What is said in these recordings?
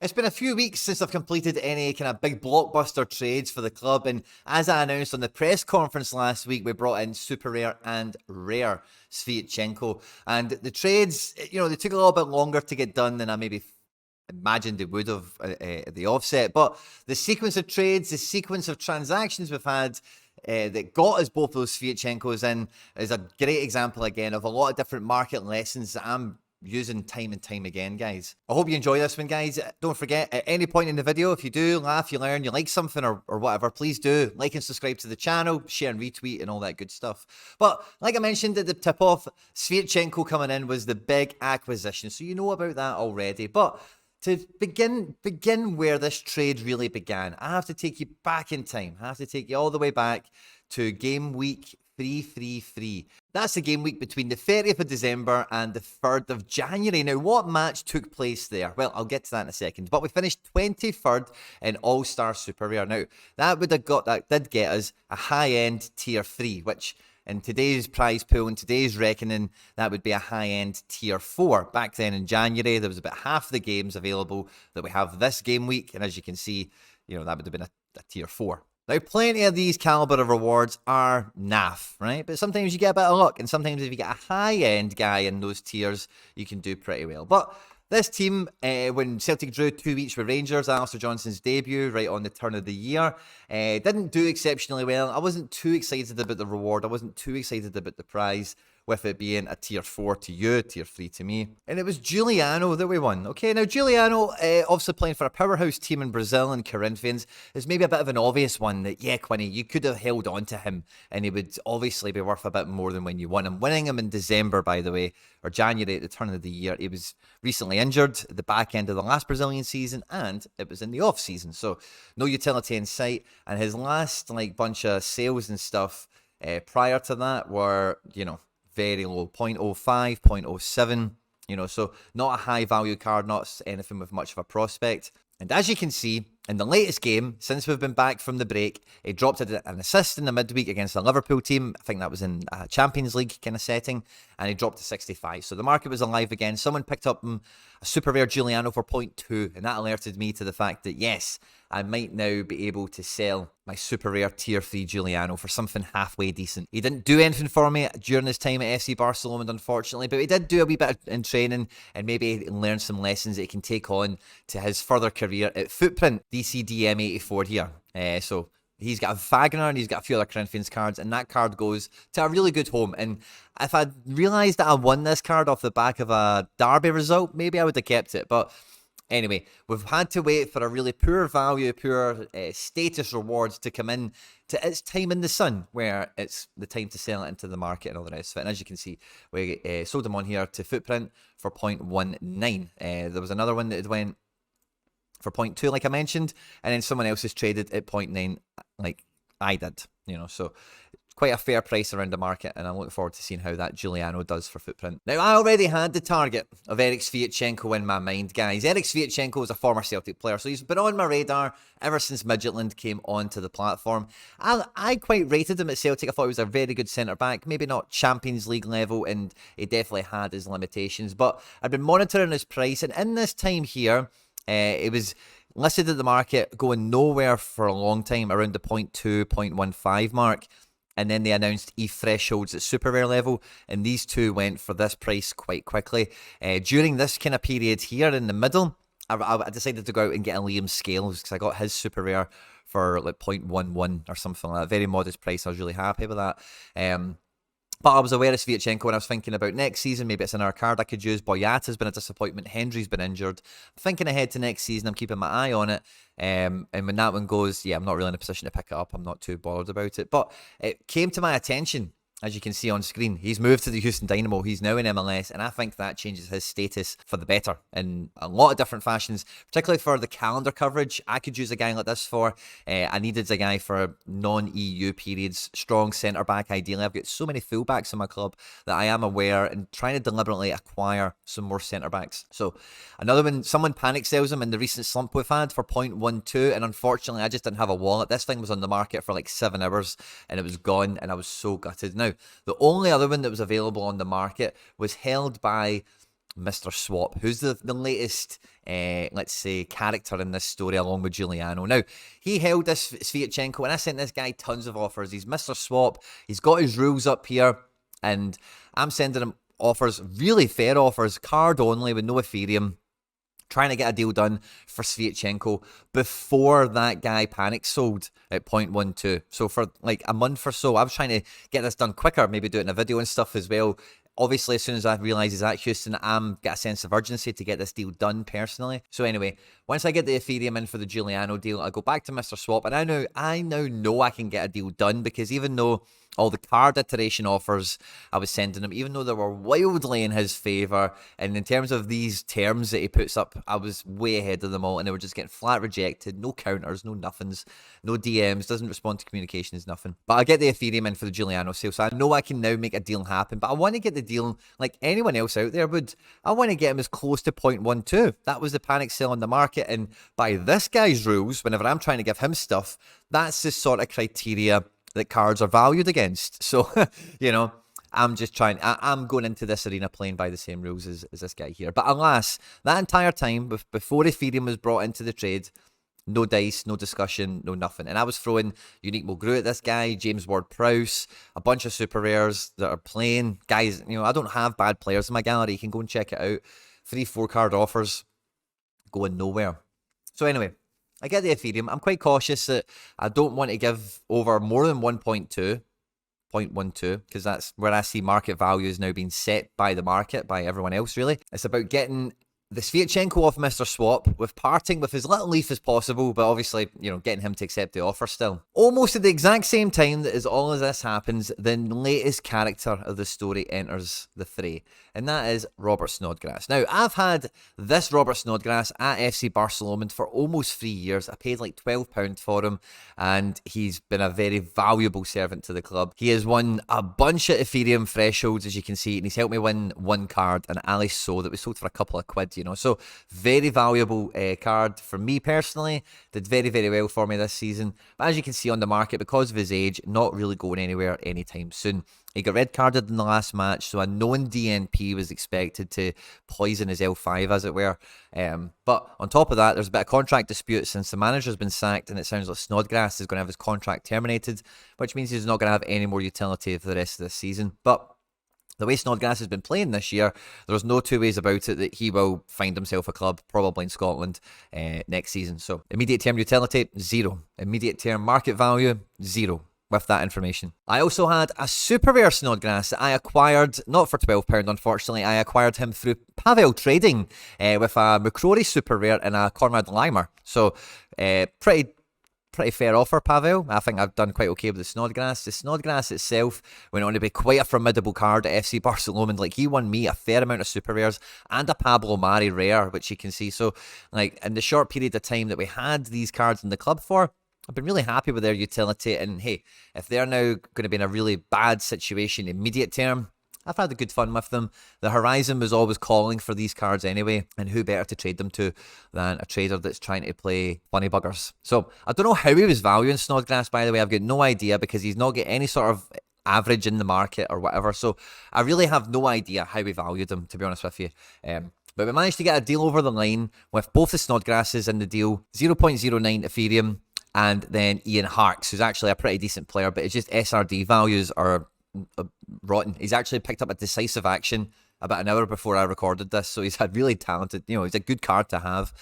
It's been a few weeks since I've completed any kind of big blockbuster trades for the club, and as I announced on the press conference last week, we brought in super rare and rare Sviatchenko, and the trades, they took a little bit longer to get done than I maybe imagined it would have at the offset, but the sequence of trades, the sequence of transactions we've had that got us both those Sviatchenkos in is a great example again of a lot of different market lessons that I'm using time and time again, guys. I hope you enjoy this one, guys. Don't forget, at any point in the video, if you do laugh, you learn, you like something or whatever, please do like and subscribe to the channel, share and retweet and all that good stuff. But like I mentioned at the tip-off, Sviatchenko coming in was the big acquisition, so you know about that already. But to begin where this trade really began, I have to take you back in time. I have to take you all the way back to game week 333. That's the game week between the 30th of December and the 3rd of January. Now, what match took place there? Well, I'll get to that in a second. But we finished 23rd in All-Star Super Rare. Now, that did get us a high-end Tier 3, which in today's prize pool, in today's reckoning, that would be a high-end Tier 4. Back then in January, there was about half the games available that we have this game week. And as you can see, that would have been a Tier 4. Now, plenty of these caliber of rewards are naff, right? But sometimes you get a bit of luck, and sometimes if you get a high-end guy in those tiers, you can do pretty well. But this team, when Celtic drew 2 weeks with Rangers, Alistair Johnson's debut right on the turn of the year, didn't do exceptionally well. I wasn't too excited about the reward. I wasn't too excited about the prize, with it being a Tier 4 to you, Tier 3 to me. And it was Giuliano that we won. Okay, now Giuliano, obviously playing for a powerhouse team in Brazil and Corinthians, is maybe a bit of an obvious one that, yeah, Quinny, you could have held on to him and he would obviously be worth a bit more than when you won him. Winning him in December, by the way, or January at the turn of the year, he was recently injured at the back end of the last Brazilian season, and it was in the off season, so no utility in sight. And his last bunch of sales and stuff prior to that were, very low, 0.05, 0.07, so not a high value card, not anything with much of a prospect. And as you can see, in the latest game, since we've been back from the break, he dropped an assist in the midweek against the Liverpool team. I think that was in a Champions League kind of setting, and he dropped to 65. So the market was alive again. Someone picked up a super rare Giuliano for 0.2, and that alerted me to the fact that, yes, I might now be able to sell my super rare Tier 3 Giuliano for something halfway decent. He didn't do anything for me during his time at FC Barcelona, unfortunately, but he did do a wee bit in training and maybe learn some lessons that he can take on to his further career at Footprint DCDM84 here. So he's got a Wagner and he's got a few other Corinthians cards, and that card goes to a really good home. And if I'd realised that I won this card off the back of a derby result, maybe I would have kept it. But anyway, we've had to wait for a really poor value, poor status rewards to come in to its time in the sun, where it's the time to sell it into the market and all the rest of it. And as you can see, we sold them on here to Footprint for 0.19. There was another one that went for 0.2, like I mentioned, and then someone else has traded at 0.9, like I did, so quite a fair price around the market, and I'm looking forward to seeing how that Giuliano does for Footprint. Now, I already had the target of Erik Sviatchenko in my mind, guys. Erik Sviatchenko is a former Celtic player, so he's been on my radar ever since Midtjylland came onto the platform. I quite rated him at Celtic. I thought he was a very good centre-back, maybe not Champions League level, and he definitely had his limitations, but I've been monitoring his price, and in this time here, it was listed at the market going nowhere for a long time, around the 0.2, 0.15 mark. And then they announced thresholds at super rare level, and these two went for this price quite quickly. During this kind of period here in the middle, I decided to go out and get a Liam Scales because I got his super rare for like 0.11 or something like that. Very modest price. I was really happy with that. But I was aware of Sviatchenko and I was thinking about next season. Maybe it's another card I could use. Boyata's been a disappointment. Hendry's been injured. Thinking ahead to next season, I'm keeping my eye on it. And when that one goes, yeah, I'm not really in a position to pick it up. I'm not too bothered about it. But it came to my attention, as you can see on screen. He's moved to the Houston Dynamo. He's now in MLS, and I think that changes his status for the better in a lot of different fashions, particularly for the calendar coverage. I could use a guy like this for. I needed a guy for non-EU periods, strong centre-back ideally. I've got so many full-backs in my club that I am aware and trying to deliberately acquire some more centre-backs. So another one, someone panic sells him in the recent slump we've had for 0.12, and unfortunately I just didn't have a wallet. This thing was on the market for like 7 hours and it was gone, and I was so gutted. Now, the only other one that was available on the market was held by Mr. Swap, who's the latest, let's say, character in this story along with Giuliano. Now, he held this Sviatchenko, and I sent this guy tons of offers. He's Mr. Swap. He's got his rules up here, and I'm sending him offers, really fair offers, card only with no Ethereum, trying to get a deal done for Sviatchenko before that guy panic sold at 0.12. So for like a month or so, I was trying to get this done quicker, maybe do it in a video and stuff as well. Obviously, as soon as I realise he's at Houston, I'm got a sense of urgency to get this deal done personally. So anyway, once I get the Ethereum in for the Giuliano deal, I go back to Mr. Swap, and I now know I can get a deal done, because even though all the card iteration offers I was sending him, even though they were wildly in his favour, and in terms of these terms that he puts up, I was way ahead of them all, and they were just getting flat rejected. No counters, no nothings, no DMs, doesn't respond to communications, nothing. But I get the Ethereum in for the Giuliano sale, so I know I can now make a deal happen. But I want to get the deal like anyone else out there would. I want to get him as close to 0.12. That was the panic sell on the market, and by this guy's rules, whenever I'm trying to give him stuff, that's the sort of criteria that cards are valued against. So, you know, I'm just trying, I'm going into this arena playing by the same rules as this guy here. But alas, that entire time, before Ethereum was brought into the trade, no dice, no discussion, no nothing. And I was throwing Unique Mulgrew at this guy, James Ward-Prowse, a bunch of super rares that are playing. Guys, you know, I don't have bad players in my gallery. You can go and check it out. 3-4 card offers going nowhere. So anyway, I get the Ethereum. I'm quite cautious that I don't want to give over more than 1.2, 0.12, because that's where I see market value is now being set by the market, by everyone else, really. It's about getting the Sviatchenko off Mr. Swap, with parting with as little leaf as possible, but obviously, you know, getting him to accept the offer still. Almost at the exact same time that as all of this happens, the latest character of the story enters the fray, and that is Robert Snodgrass. Now, I've had this Robert Snodgrass at FC Barcelona for almost 3 years. I paid like £12 for him, and he's been a very valuable servant to the club. He has won a bunch of Ethereum thresholds, as you can see, and he's helped me win one card, an Alice So, that was sold for a couple of quid, you know. So very valuable card for me personally. Did very, very well for me this season. But as you can see on the market, because of his age, not really going anywhere anytime soon. He got red carded in the last match, so a known DNP was expected to poison his L5, as it were. But on top of that, there's a bit of contract dispute since the manager's been sacked, and it sounds like Snodgrass is going to have his contract terminated, which means he's not going to have any more utility for the rest of this season. But the way Snodgrass has been playing this year, there's no two ways about it that he will find himself a club, probably in Scotland, next season. So immediate term utility, 0. Immediate term market value, 0. With that information. I also had a super rare Snodgrass that I acquired, not for £12 unfortunately. I acquired him through Pavel Trading with a McCrory super rare and a Conrad Limer. So pretty fair offer, Pavel. I think I've done quite okay with the Snodgrass. The Snodgrass itself went on to be quite a formidable card at FC Barcelona. Like, he won me a fair amount of super rares and a Pablo Mari rare, which you can see. So, like, in the short period of time that we had these cards in the club for, I've been really happy with their utility, and hey, if they're now going to be in a really bad situation immediate term, I've had a good fun with them. The horizon was always calling for these cards anyway, and who better to trade them to than a trader that's trying to play bunny buggers. So I don't know how he was valuing Snodgrass, by the way. I've got no idea, because he's not getting any sort of average in the market or whatever. So I really have no idea how we valued him, to be honest with you. But we managed to get a deal over the line with both the Snodgrasses in the deal, 0.09 Ethereum, and then Ian Harks, who's actually a pretty decent player, but it's just SRD values are rotten. He's actually picked up a decisive action about an hour before I recorded this, so he's had really talented, you know, he's a good card to have.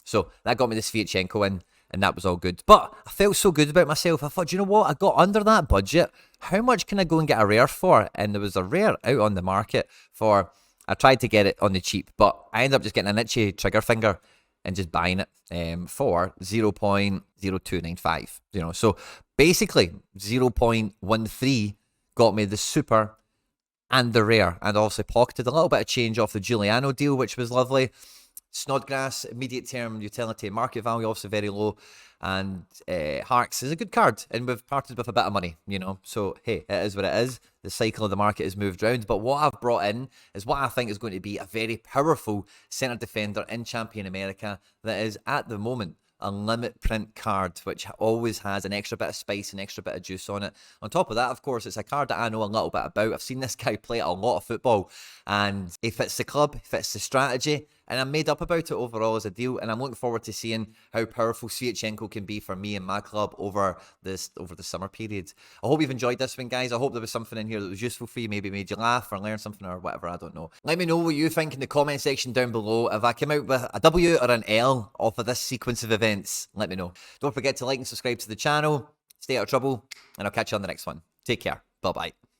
So that got me the Sviatchenko in, and that was all good. But I felt so good about myself. I thought, you know what, I got under that budget. How much can I go and get a rare for? And there was a rare out on the market for, I tried to get it on the cheap, but I ended up just getting an itchy trigger finger and just buying it for 0.0295. You know, so basically 0.13 got me the super and the rare, and also pocketed a little bit of change off the Giuliano deal, which was lovely. Snodgrass, immediate term utility, market value also very low, and Harks is a good card, and we've parted with a bit of money, you know, so hey, it is what it is. The cycle of the market has moved round, but what I've brought in is what I think is going to be a very powerful centre defender in Champion America that is, at the moment, a limit print card, which always has an extra bit of spice, an extra bit of juice on it. On top of that, of course, it's a card that I know a little bit about. I've seen this guy play a lot of football, and he fits the club, he fits the strategy, and I'm made up about it overall as a deal, and I'm looking forward to seeing how powerful Sviatchenko can be for me and my club over the summer period. I hope you've enjoyed this one, guys. I hope there was something in here that was useful for you, maybe made you laugh or learn something or whatever, I don't know. Let me know what you think in the comment section down below. If I came out with a W or an L off of this sequence of events, let me know. Don't forget to like and subscribe to the channel. Stay out of trouble, and I'll catch you on the next one. Take care. Bye-bye.